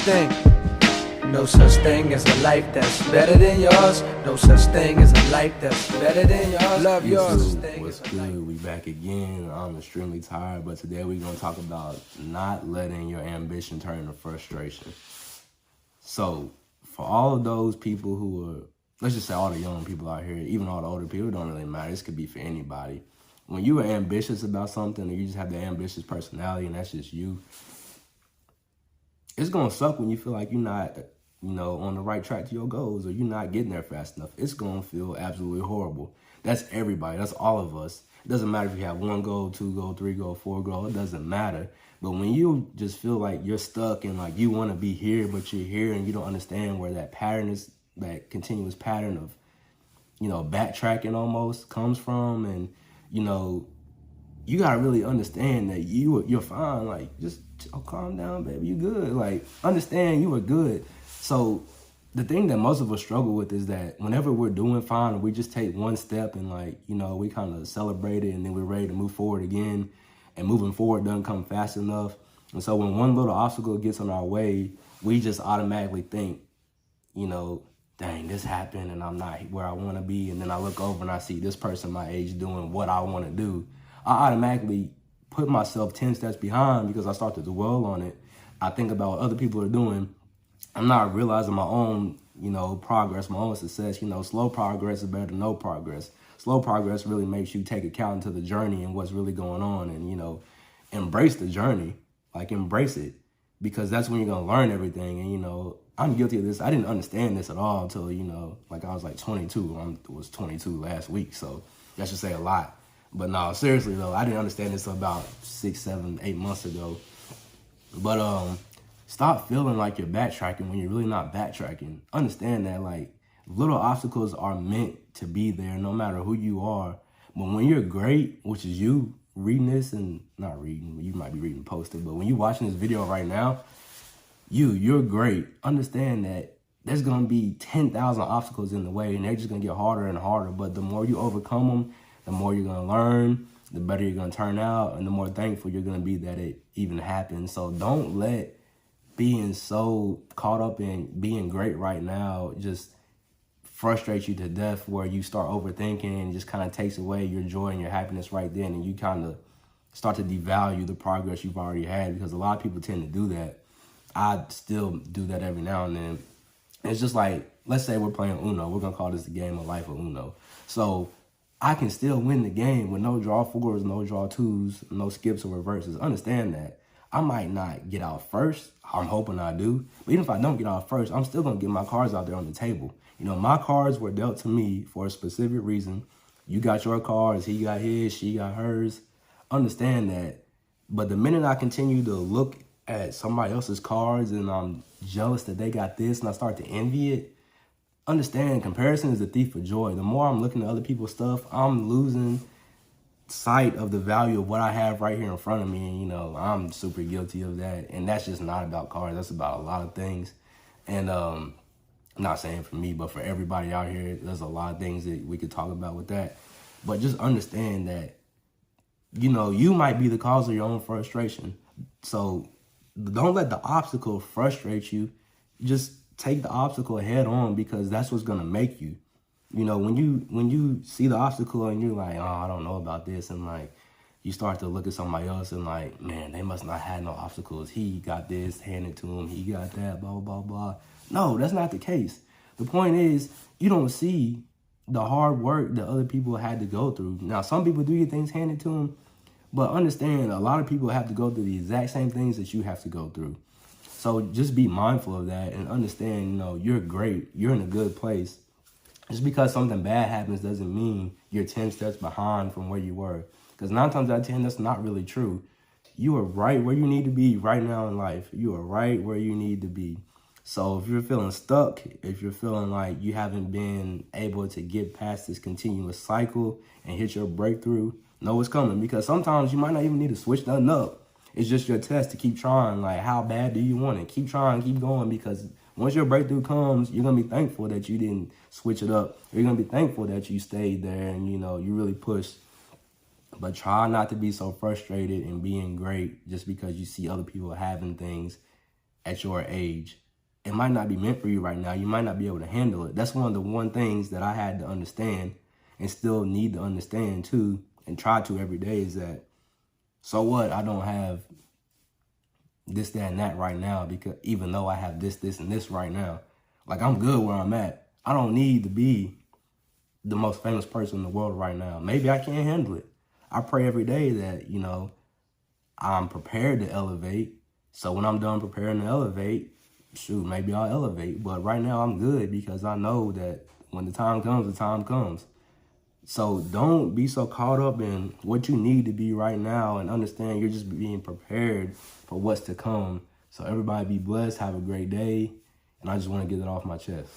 thing. No such thing as a life that's better than yours. No such thing as a life that's better than yours. Love yours. What's good? We back again. I'm extremely tired, but today we're going to talk about not letting your ambition turn into frustration. So, for all of those people who are, let's just say all the young people out here, even all the older people, it don't really matter. This could be for anybody. When you are ambitious about something, or you just have the ambitious personality, and that's just you, it's going to suck when you feel like you're not, on the right track to your goals, or you're not getting there fast enough. It's going to feel absolutely horrible. That's everybody. That's all of us. It doesn't matter if you have 1 goal, 2 goal, 3 goal, 4 goal. It doesn't matter. But when you just feel like you're stuck and like you want to be here, but you're here and you don't understand where that pattern is, that continuous pattern of, backtracking almost comes from. And, you got to really understand that you're fine. Like, just calm down, baby. You good. Like, understand you are good. So the thing that most of us struggle with is that whenever we're doing fine, we just take one step and we kind of celebrate it, and then we're ready to move forward again. And moving forward doesn't come fast enough. And so when one little obstacle gets in our way, we just automatically think, dang, this happened and I'm not where I want to be. And then I look over and I see this person my age doing what I want to do. I automatically put myself 10 steps behind because I start to dwell on it. I think about what other people are doing. I'm not realizing my own, progress, my own success. Slow progress is better than no progress. Slow progress really makes you take account into the journey and what's really going on, and, embrace the journey, embrace it, because that's when you're going to learn everything. And, I'm guilty of this. I didn't understand this at all until, I was 22. I was 22 last week. So that should say a lot. But no, seriously though, I didn't understand this until about 6, 7, 8 months ago. But, stop feeling like you're backtracking when you're really not backtracking. Understand that, little obstacles are meant to be there no matter who you are. But when you're great, which is you reading this and not reading, you might be reading posted, but when you're watching this video right now, you're great. Understand that there's going to be 10,000 obstacles in the way, and they're just going to get harder and harder. But the more you overcome them, the more you're going to learn, the better you're going to turn out, and the more thankful you're going to be that it even happened. So don't let being so caught up in being great right now just frustrate you to death, where you start overthinking and just kind of takes away your joy and your happiness right then, and you kind of start to devalue the progress you've already had, because a lot of people tend to do that. I still do that every now and then. It's just like, let's say we're playing Uno. We're going to call this the game of life of Uno. So I can still win the game with no draw fours, no draw twos, no skips or reverses. Understand that. I might not get out first. I'm hoping I do. But even if I don't get out first, I'm still going to get my cards out there on the table. My cards were dealt to me for a specific reason. You got your cards, he got his, she got hers. Understand that. But the minute I continue to look at somebody else's cards and I'm jealous that they got this and I start to envy it, understand comparison is the thief of joy. The more I'm looking at other people's stuff, I'm losing sight of the value of what I have right here in front of me. And, I'm super guilty of that. And that's just not about cards. That's about a lot of things. And I'm not saying for me, but for everybody out here, there's a lot of things that we could talk about with that. But just understand that, you might be the cause of your own frustration. So don't let the obstacle frustrate you. Just take the obstacle head on, because that's what's going to make you. When you see the obstacle and you're like, oh, I don't know about this, and you start to look at somebody else and man, they must not have no obstacles. He got this handed to him. He got that, blah, blah, blah. No, that's not the case. The point is, you don't see the hard work that other people had to go through. Now, some people do get things handed to them, but understand a lot of people have to go through the exact same things that you have to go through. So just be mindful of that and understand, you're great. You're in a good place. Just because something bad happens doesn't mean you're 10 steps behind from where you were. Because 9 times out of 10, that's not really true. You are right where you need to be right now in life. You are right where you need to be. So if you're feeling stuck, if you're feeling like you haven't been able to get past this continuous cycle and hit your breakthrough, know it's coming. Because sometimes you might not even need to switch nothing up. It's just your test to keep trying. How bad do you want it? Keep trying, keep going, because once your breakthrough comes, you're going to be thankful that you didn't switch it up. You're going to be thankful that you stayed there and, you really pushed. But try not to be so frustrated and being great just because you see other people having things at your age. It might not be meant for you right now. You might not be able to handle it. That's one of the things that I had to understand and still need to understand too, and try to every day, is that, so what? I don't have this, that, and that right now, because even though I have this, and this right now, like, I'm good where I'm at. I don't need to be the most famous person in the world right now. Maybe I can't handle it. I pray every day that, you know, I'm prepared to elevate. So when I'm done preparing to elevate, shoot, maybe I'll elevate. But right now I'm good, because I know that when the time comes, the time comes. So don't be so caught up in what you need to be right now, and understand you're just being prepared for what's to come. So everybody be blessed. Have a great day. And I just want to get it off my chest.